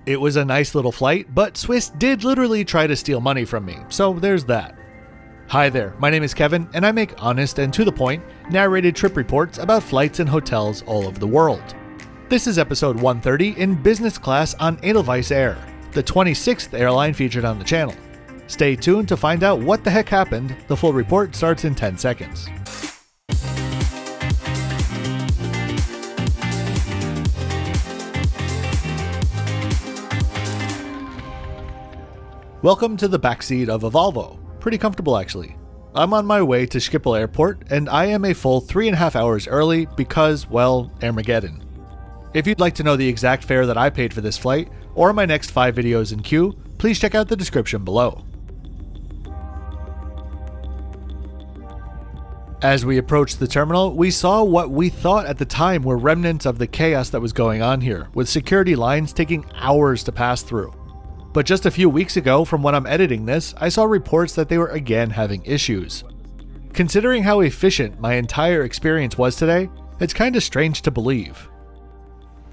It was a nice little flight, but Swiss did literally try to steal money from me, so there's that. Hi there, my name is Kevin, and I make honest and to the point, narrated trip reports about flights and hotels all over the world. This is episode 130 in business class on Edelweiss Air, the 26th airline featured on the channel. Stay tuned to find out what the heck happened. The full report starts in 10 seconds. Welcome to the backseat of a Volvo. Pretty comfortable actually. I'm on my way to Schiphol Airport and I am a full 3.5 hours early because, well, Armageddon. If you'd like to know the exact fare that I paid for this flight, or my next 5 videos in queue, please check out the description below. As we approached the terminal, we saw what we thought at the time were remnants of the chaos that was going on here, with security lines taking hours to pass through. But just a few weeks ago, from when I'm editing this, I saw reports that they were again having issues. Considering how efficient my entire experience was today, it's kinda strange to believe.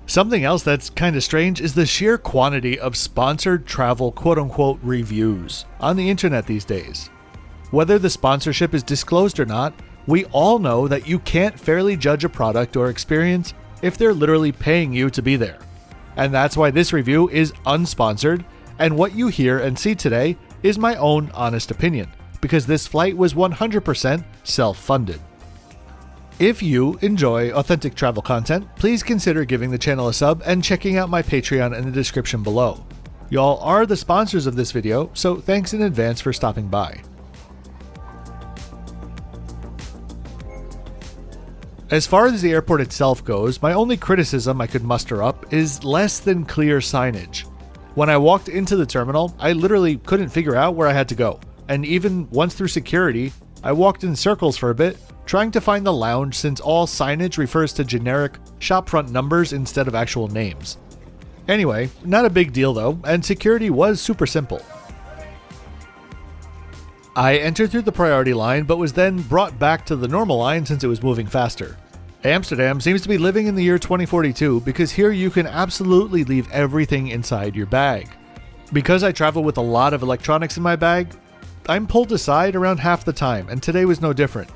Something else that's kinda strange is the sheer quantity of sponsored travel quote-unquote reviews on the internet these days. Whether the sponsorship is disclosed or not, we all know that you can't fairly judge a product or experience if they're literally paying you to be there. And that's why this review is unsponsored, and what you hear and see today is my own honest opinion, because this flight was 100% self-funded. If you enjoy authentic travel content, please consider giving the channel a sub and checking out my Patreon in the description below. Y'all are the sponsors of this video, so thanks in advance for stopping by. As far as the airport itself goes, my only criticism I could muster up is less than clear signage. When I walked into the terminal, I literally couldn't figure out where I had to go, and even once through security, I walked in circles for a bit, trying to find the lounge since all signage refers to generic shopfront numbers instead of actual names. Anyway, not a big deal though, and security was super simple. I entered through the priority line, but was then brought back to the normal line since it was moving faster. Amsterdam seems to be living in the year 2042 because here you can absolutely leave everything inside your bag. Because I travel with a lot of electronics in my bag, I'm pulled aside around half the time, and today was no different.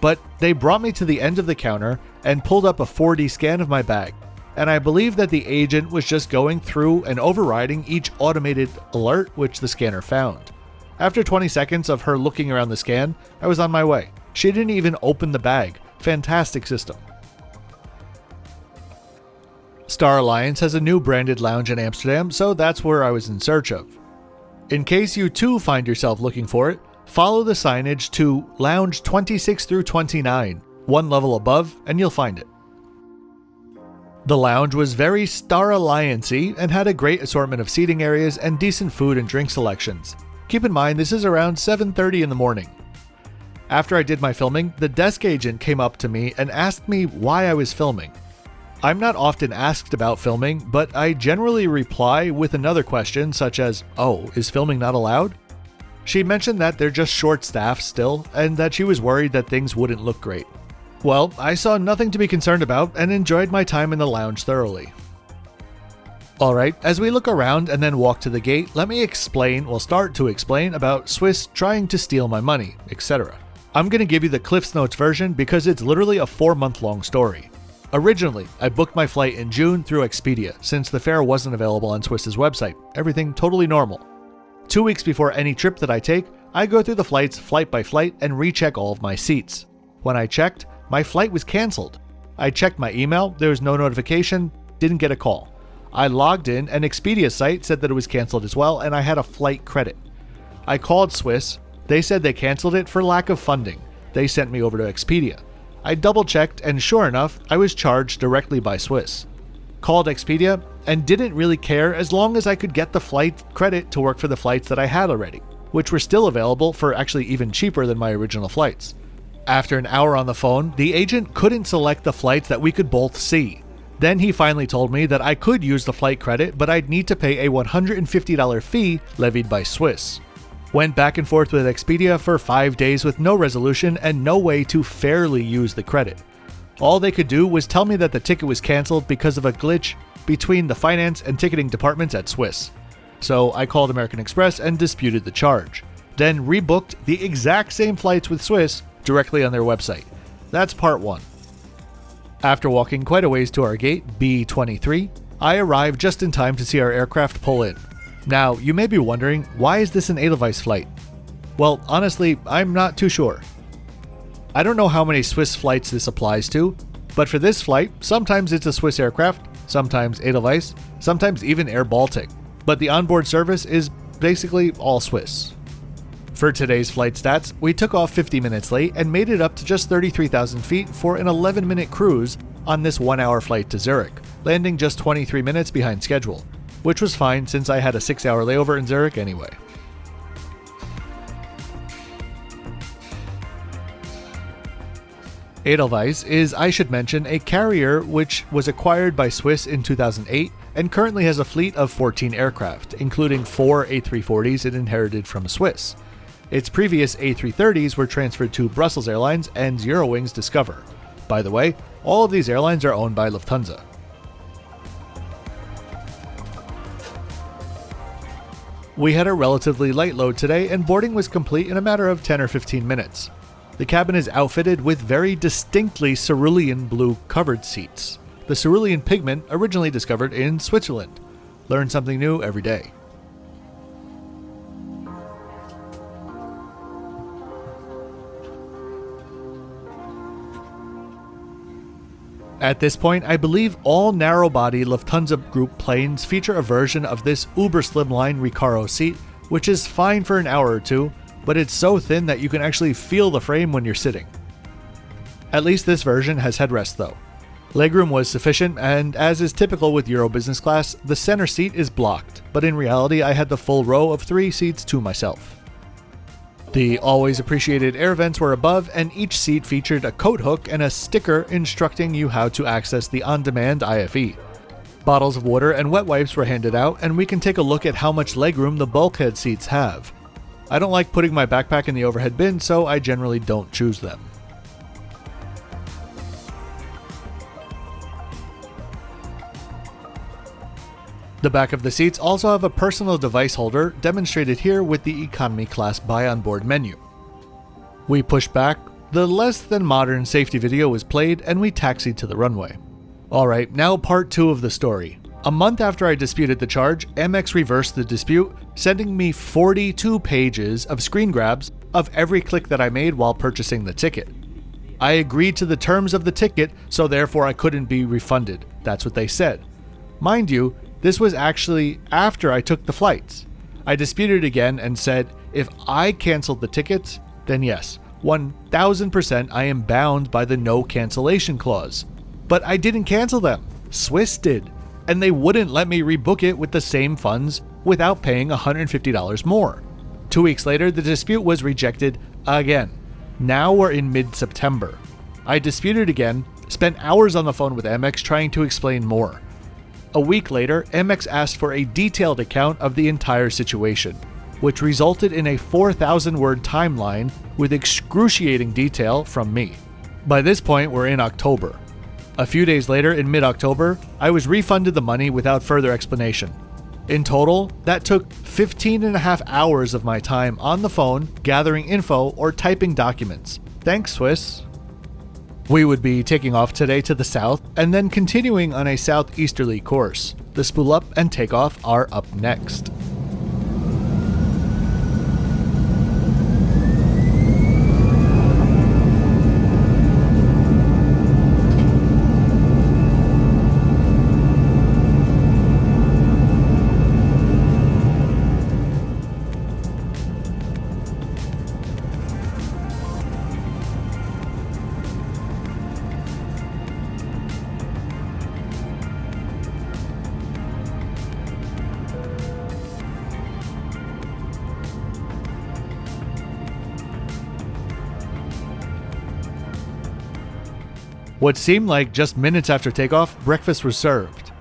But they brought me to the end of the counter and pulled up a 4D scan of my bag, and I believe that the agent was just going through and overriding each automated alert which the scanner found. After 20 seconds of her looking around the scan, I was on my way. She didn't even open the bag. Fantastic system. Star Alliance has a new branded lounge in Amsterdam, so that's where I was in search of. In case you too find yourself looking for it, follow the signage to Lounge 26 through 29, one level above, and you'll find it. The lounge was very Star Alliance-y and had a great assortment of seating areas and decent food and drink selections. Keep in mind this is around 7:30 in the morning. After I did my filming, the desk agent came up to me and asked me why I was filming. I'm not often asked about filming, but I generally reply with another question such as, "Oh, is filming not allowed?" She mentioned that they're just short-staffed still, and that she was worried that things wouldn't look great. Well, I saw nothing to be concerned about and enjoyed my time in the lounge thoroughly. Alright, as we look around and then walk to the gate, let me start to explain about Swiss trying to steal my money, etc. I'm gonna give you the Cliff's Notes version because it's literally a 4-month-long story. Originally, I booked my flight in June through Expedia, since the fare wasn't available on Swiss's website. Everything totally normal. 2 weeks before any trip that I take, I go through the flights flight by flight and recheck all of my seats. When I checked, my flight was cancelled. I checked my email, there was no notification, didn't get a call. I logged in, and Expedia's site said that it was cancelled as well, and I had a flight credit. I called Swiss, they said they cancelled it for lack of funding. They sent me over to Expedia. I double checked, and sure enough, I was charged directly by Swiss. Called Expedia, and didn't really care as long as I could get the flight credit to work for the flights that I had already, which were still available for actually even cheaper than my original flights. After an hour on the phone, the agent couldn't select the flights that we could both see. Then he finally told me that I could use the flight credit, but I'd need to pay a $150 fee levied by Swiss. Went back and forth with Expedia for 5 days with no resolution and no way to fairly use the credit. All they could do was tell me that the ticket was cancelled because of a glitch between the finance and ticketing departments at Swiss. So I called American Express and disputed the charge, then rebooked the exact same flights with Swiss directly on their website. That's part 1. After walking quite a ways to our gate, B23, I arrived just in time to see our aircraft pull in. Now, you may be wondering, why is this an Edelweiss flight? Well, honestly, I'm not too sure. I don't know how many Swiss flights this applies to, but for this flight, sometimes it's a Swiss aircraft, sometimes Edelweiss, sometimes even Air Baltic, but the onboard service is basically all Swiss. For today's flight stats, we took off 50 minutes late and made it up to just 33,000 feet for an 11-minute cruise on this 1-hour flight to Zurich, landing just 23 minutes behind schedule, which was fine since I had a 6-hour layover in Zurich anyway. Edelweiss is, I should mention, a carrier which was acquired by Swiss in 2008 and currently has a fleet of 14 aircraft, including 4 A340s it inherited from Swiss. Its previous A330s were transferred to Brussels Airlines and Eurowings Discover. By the way, all of these airlines are owned by Lufthansa. We had a relatively light load today and boarding was complete in a matter of 10 or 15 minutes. The cabin is outfitted with very distinctly cerulean blue covered seats. The cerulean pigment originally discovered in Switzerland. Learn something new every day. At this point, I believe all narrow-body Lufthansa Group planes feature a version of this uber slimline Recaro seat, which is fine for an hour or two, but it's so thin that you can actually feel the frame when you're sitting. At least this version has headrest though. Legroom was sufficient, and as is typical with Euro Business Class, the center seat is blocked, but in reality I had the full row of 3 seats to myself. The always appreciated air vents were above, and each seat featured a coat hook and a sticker instructing you how to access the on-demand IFE. Bottles of water and wet wipes were handed out, and we can take a look at how much legroom the bulkhead seats have. I don't like putting my backpack in the overhead bin, so I generally don't choose them. The back of the seats also have a personal device holder, demonstrated here with the economy class buy on board menu. We pushed back, the less than modern safety video was played, and we taxied to the runway. Alright, now part 2 of the story. A month after I disputed the charge, Amex reversed the dispute, sending me 42 pages of screen grabs of every click that I made while purchasing the ticket. I agreed to the terms of the ticket, so therefore I couldn't be refunded. That's what they said. Mind you, this was actually after I took the flights. I disputed again and said, if I canceled the tickets, then yes, 1000% I am bound by the no cancellation clause. But I didn't cancel them. Swiss did. And they wouldn't let me rebook it with the same funds without paying $150 more. 2 weeks later, the dispute was rejected again. Now we're in mid-September. I disputed again, spent hours on the phone with Amex trying to explain more. A week later, Amex asked for a detailed account of the entire situation, which resulted in a 4,000-word timeline with excruciating detail from me. By this point, we're in October. A few days later, in mid-October, I was refunded the money without further explanation. In total, that took 15.5 hours of my time on the phone gathering info or typing documents. Thanks, Swiss. We would be taking off today to the south and then continuing on a southeasterly course. The spool up and takeoff are up next. What seemed like just minutes after takeoff, breakfast was served.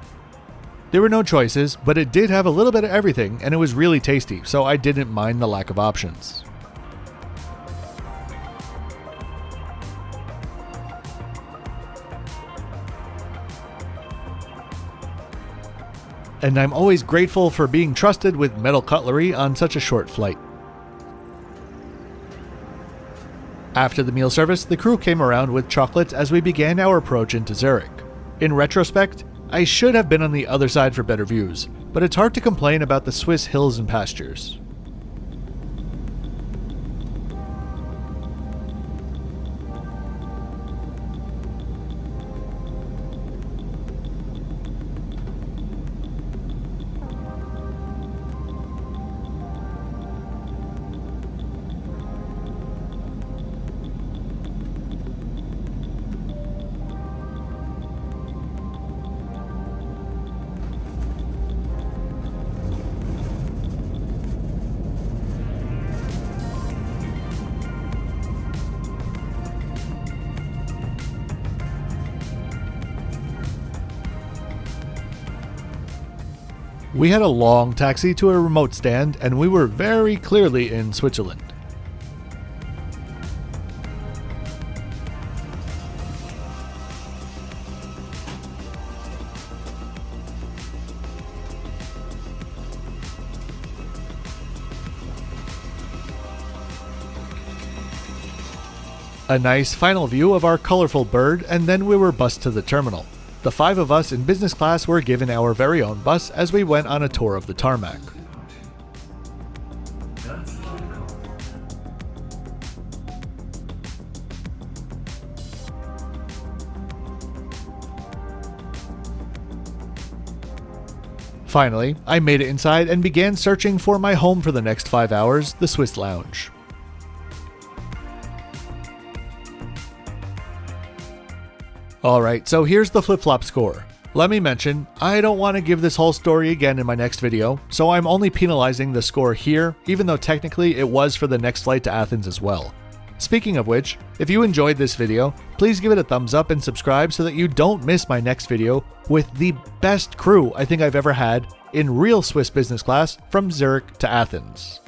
There were no choices, but it did have a little bit of everything, and it was really tasty, so I didn't mind the lack of options. and I'm always grateful for being trusted with metal cutlery on such a short flight. After the meal service, the crew came around with chocolates as we began our approach into Zurich. In retrospect, I should have been on the other side for better views, but it's hard to complain about the Swiss hills and pastures. We had a long taxi to a remote stand, and we were very clearly in Switzerland. A nice final view of our colorful bird, and then we were bussed to the terminal. The 5 of us in business class were given our very own bus as we went on a tour of the tarmac. Finally, I made it inside and began searching for my home for the next 5 hours, the Swiss Lounge. Alright, so here's the flip-flop score. Let me mention, I don't want to give this whole story again in my next video, so I'm only penalizing the score here, even though technically it was for the next flight to Athens as well. Speaking of which, if you enjoyed this video, please give it a thumbs up and subscribe so that you don't miss my next video with the best crew I think I've ever had in real Swiss business class from Zurich to Athens.